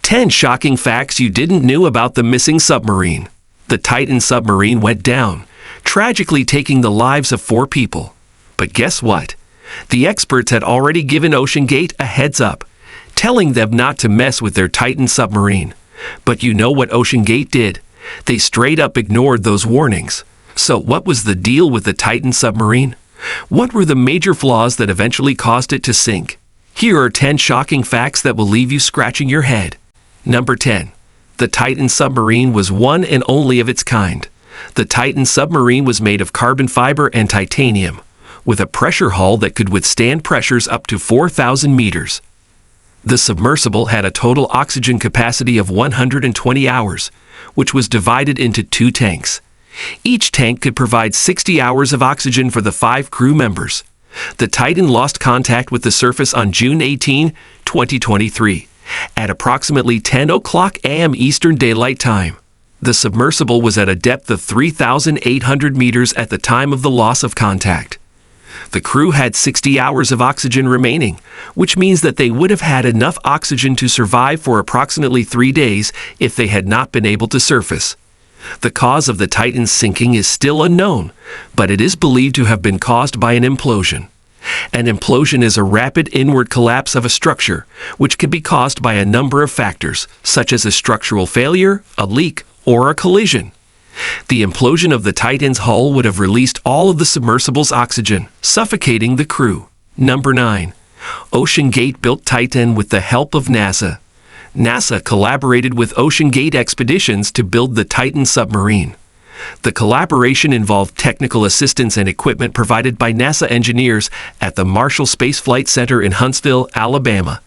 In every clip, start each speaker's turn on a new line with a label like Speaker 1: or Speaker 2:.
Speaker 1: 10 shocking facts you didn't know about the missing submarine. The Titan submarine went down, tragically taking the lives of 4 people. But guess what? The experts had already given Oceangate a heads up, telling them not to mess with their Titan submarine. But you know what Oceangate did? They straight up ignored those warnings. So what was the deal with the Titan submarine? What were the major flaws that eventually caused it to sink? Here are 10 shocking facts that will leave you scratching your head. Number 10. The Titan submarine was one and only of its kind. The Titan submarine was made of carbon fiber and titanium, with a pressure hull that could withstand pressures up to 4,000 meters. The submersible had a total oxygen capacity of 120 hours, which was divided into 2 tanks. Each tank could provide 60 hours of oxygen for the 5 crew members. The Titan lost contact with the surface on June 18, 2023, at approximately 10 o'clock a.m. Eastern Daylight Time. The submersible was at a depth of 3,800 meters at the time of the loss of contact. The crew had 60 hours of oxygen remaining, which means that they would have had enough oxygen to survive for approximately 3 days if they had not been able to surface. The cause of the Titan's sinking is still unknown, but it is believed to have been caused by an implosion. An implosion is a rapid inward collapse of a structure, which can be caused by a number of factors, such as a structural failure, a leak, or a collision. The implosion of the Titan's hull would have released all of the submersible's oxygen, suffocating the crew. Number 9. Oceangate built Titan with the help of NASA. NASA collaborated with Oceangate Expeditions to build the Titan submarine. The collaboration involved technical assistance and equipment provided by NASA engineers at the Marshall Space Flight Center in Huntsville, Alabama.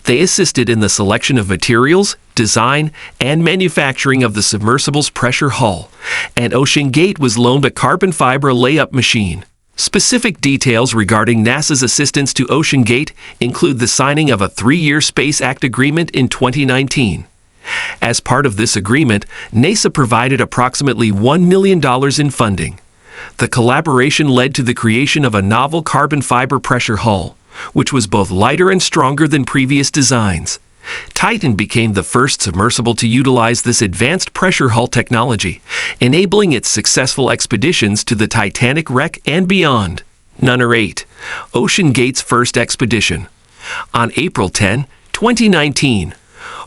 Speaker 1: They assisted in the selection of materials, design, and manufacturing of the submersible's pressure hull, and Oceangate was loaned a carbon fiber layup machine. Specific details regarding NASA's assistance to Oceangate include the signing of a 3-year Space Act agreement in 2019. As part of this agreement, NASA provided approximately $1 million in funding. The collaboration led to the creation of a novel carbon fiber pressure hull, which was both lighter and stronger than previous designs. Titan became the first submersible to utilize this advanced pressure hull technology, enabling its successful expeditions to the Titanic wreck and beyond. Number 8. Oceangate's first expedition. On April 10, 2019,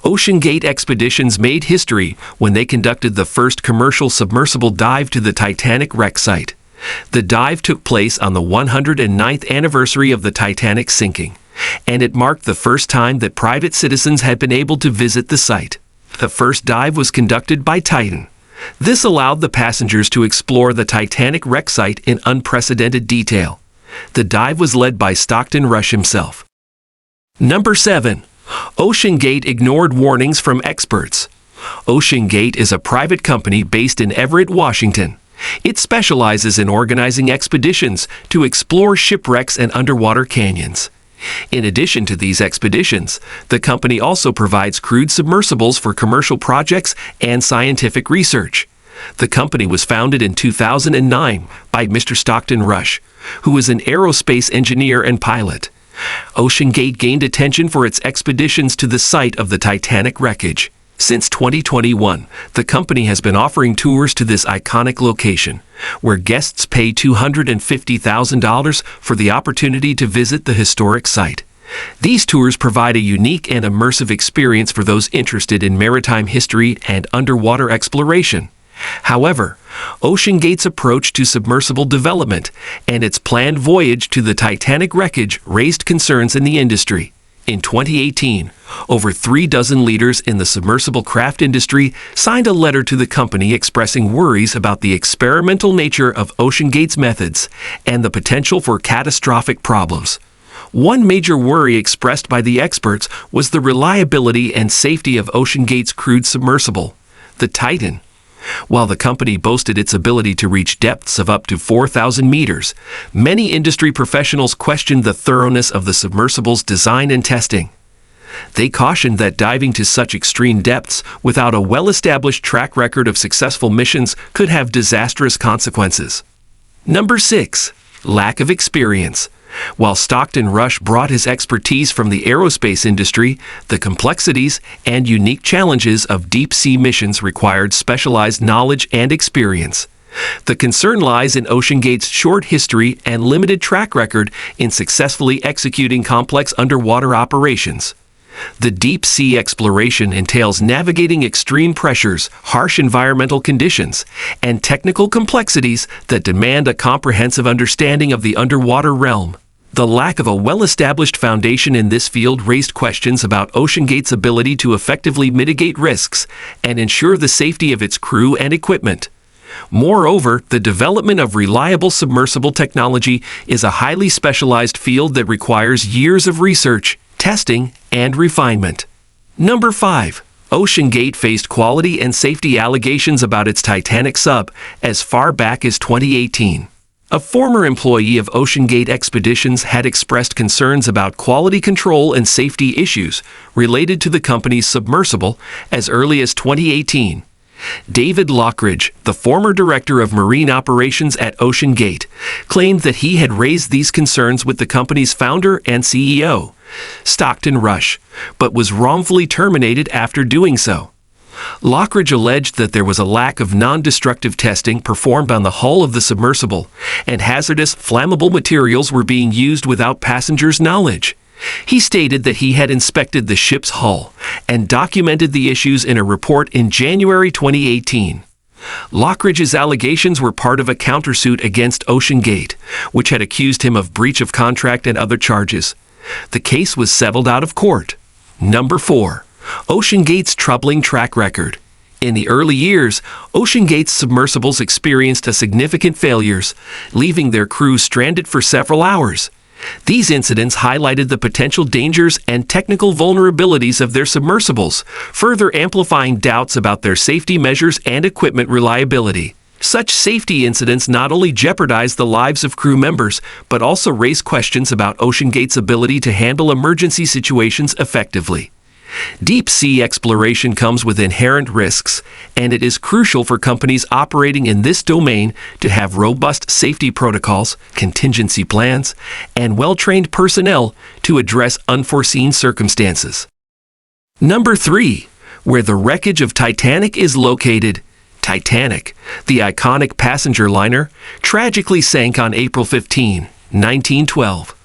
Speaker 1: Oceangate Expeditions made history when they conducted the first commercial submersible dive to the Titanic wreck site. The dive took place on the 109th anniversary of the Titanic sinking, and it marked the first time that private citizens had been able to visit the site. The first dive was conducted by Titan. This allowed the passengers to explore the Titanic wreck site in unprecedented detail. The dive was led by Stockton Rush himself. Number 7. Oceangate ignored warnings from experts. Oceangate is a private company based in Everett, Washington. It specializes in organizing expeditions to explore shipwrecks and underwater canyons. In addition to these expeditions, the company also provides crewed submersibles for commercial projects and scientific research. The company was founded in 2009 by Mr. Stockton Rush, who is an aerospace engineer and pilot. Oceangate gained attention for its expeditions to the site of the Titanic wreckage. Since 2021, the company has been offering tours to this iconic location, where guests pay $250,000 for the opportunity to visit the historic site. These tours provide a unique and immersive experience for those interested in maritime history and underwater exploration. However, Oceangate's approach to submersible development and its planned voyage to the Titanic wreckage raised concerns in the industry. In 2018, over 36 leaders in the submersible craft industry signed a letter to the company expressing worries about the experimental nature of Oceangate's methods and the potential for catastrophic problems. One major worry expressed by the experts was the reliability and safety of Oceangate's crewed submersible, the Titan. While the company boasted its ability to reach depths of up to 4,000 meters, many industry professionals questioned the thoroughness of the submersible's design and testing. They cautioned that diving to such extreme depths without a well-established track record of successful missions could have disastrous consequences. Number 6. Lack of experience. While Stockton Rush brought his expertise from the aerospace industry, the complexities and unique challenges of deep-sea missions required specialized knowledge and experience. The concern lies in Oceangate's short history and limited track record in successfully executing complex underwater operations. The deep-sea exploration entails navigating extreme pressures, harsh environmental conditions, and technical complexities that demand a comprehensive understanding of the underwater realm. The lack of a well-established foundation in this field raised questions about Oceangate's ability to effectively mitigate risks and ensure the safety of its crew and equipment. Moreover, the development of reliable submersible technology is a highly specialized field that requires years of research, testing, and refinement. Number 5. Oceangate faced quality and safety allegations about its Titanic sub as far back as 2018. A former employee of Oceangate Expeditions had expressed concerns about quality control and safety issues related to the company's submersible as early as 2018. David Lockridge, the former director of marine operations at Oceangate, claimed that he had raised these concerns with the company's founder and CEO, Stockton Rush, but was wrongfully terminated after doing so. Lockridge alleged that there was a lack of non-destructive testing performed on the hull of the submersible, and hazardous, flammable materials were being used without passengers' knowledge. He stated that he had inspected the ship's hull and documented the issues in a report in January 2018. Lockridge's allegations were part of a countersuit against Oceangate, which had accused him of breach of contract and other charges. The case was settled out of court. Number 4. Oceangate's troubling track record. In the early years, Oceangate's submersibles experienced significant failures, leaving their crews stranded for several hours. These incidents highlighted the potential dangers and technical vulnerabilities of their submersibles, further amplifying doubts about their safety measures and equipment reliability. Such safety incidents not only jeopardized the lives of crew members, but also raised questions about Oceangate's ability to handle emergency situations effectively. Deep-sea exploration comes with inherent risks, and it is crucial for companies operating in this domain to have robust safety protocols, contingency plans, and well-trained personnel to address unforeseen circumstances. Number 3. Where the wreckage of Titanic is located. Titanic, the iconic passenger liner, tragically sank on April 15, 1912.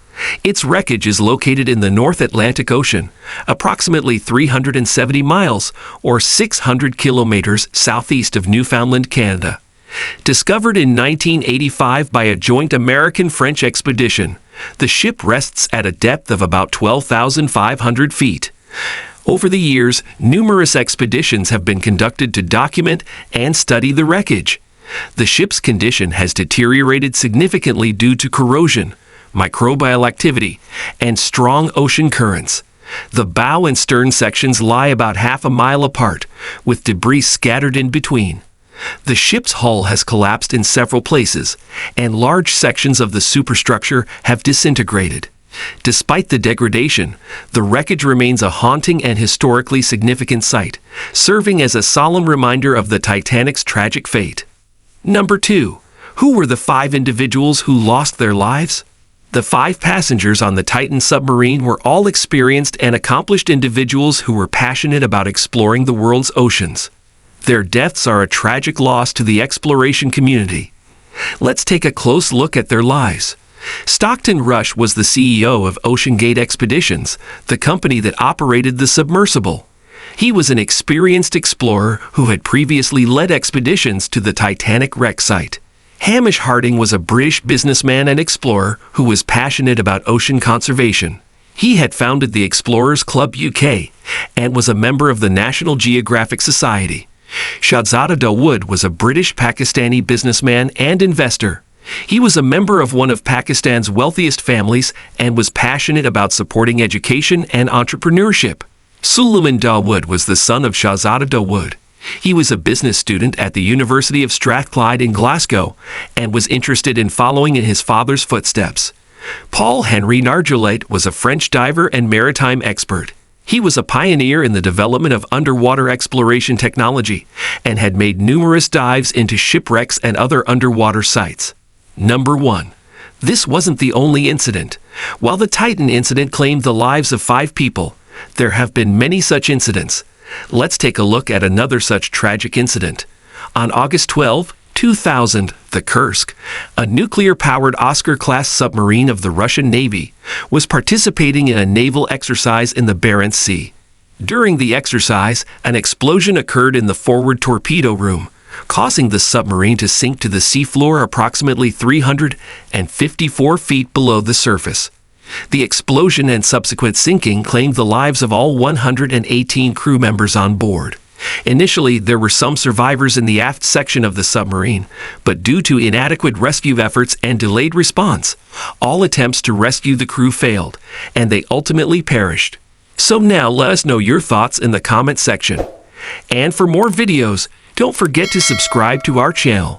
Speaker 1: Its wreckage is located in the North Atlantic Ocean, approximately 370 miles or 600 kilometers southeast of Newfoundland, Canada. Discovered in 1985 by a joint American-French expedition, the ship rests at a depth of about 12,500 feet. Over the years, numerous expeditions have been conducted to document and study the wreckage. The ship's condition has deteriorated significantly due to corrosion, microbial activity, and strong ocean currents. The bow and stern sections lie about half a mile apart, with debris scattered in between. The ship's hull has collapsed in several places, and large sections of the superstructure have disintegrated. Despite the degradation, the wreckage remains a haunting and historically significant sight, serving as a solemn reminder of the Titanic's tragic fate. Number 2. Who were the 5 individuals who lost their lives? The 5 passengers on the Titan submarine were all experienced and accomplished individuals who were passionate about exploring the world's oceans. Their deaths are a tragic loss to the exploration community. Let's take a close look at their lives. Stockton Rush was the CEO of Oceangate Expeditions, the company that operated the submersible. He was an experienced explorer who had previously led expeditions to the Titanic wreck site. Hamish Harding was a British businessman and explorer who was passionate about ocean conservation. He had founded the Explorers Club UK and was a member of the National Geographic Society. Shahzada Dawood was a British-Pakistani businessman and investor. He was a member of one of Pakistan's wealthiest families and was passionate about supporting education and entrepreneurship. Suleiman Dawood was the son of Shahzada Dawood. He was a business student at the University of Strathclyde in Glasgow and was interested in following in his father's footsteps. Paul-Henri Nargeolet was a French diver and maritime expert. He was a pioneer in the development of underwater exploration technology and had made numerous dives into shipwrecks and other underwater sites. Number 1. This wasn't the only incident. While the Titan incident claimed the lives of 5 people, there have been many such incidents. Let's take a look at another such tragic incident. On August 12, 2000, the Kursk, a nuclear-powered Oscar-class submarine of the Russian Navy, was participating in a naval exercise in the Barents Sea. During the exercise, an explosion occurred in the forward torpedo room, causing the submarine to sink to the seafloor approximately 354 feet below the surface. The explosion and subsequent sinking claimed the lives of all 118 crew members on board. Initially, there were some survivors in the aft section of the submarine, but due to inadequate rescue efforts and delayed response, all attempts to rescue the crew failed, and they ultimately perished. So now let us know your thoughts in the comment section. And for more videos, don't forget to subscribe to our channel.